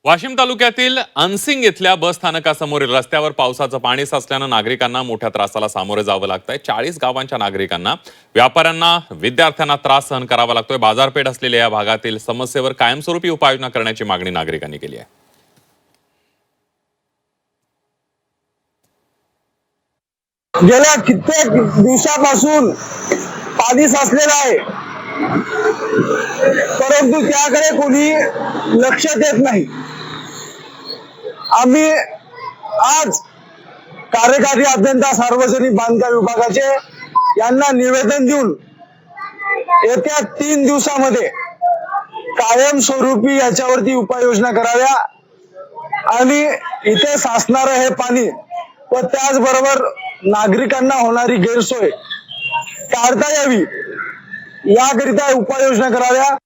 वाशिम तालुक्यातील अनसिंग इथल्या बस स्थानकासमोरील रस्त्यावर पावसाचं पाणी साचल्यानं नागरिकांना मोठ्या त्रासाला सामोरे जावं लागतंय। 40 गावांच्या नागरिकांना, व्यापाऱ्यांना, विद्यार्थ्यांना त्रास सहन करावा लागतोय। बाजारपेठ असलेल्या या भागातील समस्येवर कायमस्वरूपी उपाययोजना करण्याची मागणी नागरिकांनी केली आहे। गेल्या कित्येक दिवसापासून पाणी साचलेलं आहे, परंतु त्याकडे कोणी लक्ष देत नाही। आम्ही आज कार्यकारी अभियंता सार्वजनिक बांधकाम विभागाचे यांना निवेदन देऊन येत्या 3 दिवसामध्ये कायमस्वरूपी याच्यावरती उपाययोजना कराव्या आणि इथे साचणारं हे पाणी व त्याचबरोबर नागरिकांना होणारी गैरसोय टाळता यावी याकरिता उपाययोजना कराव्या।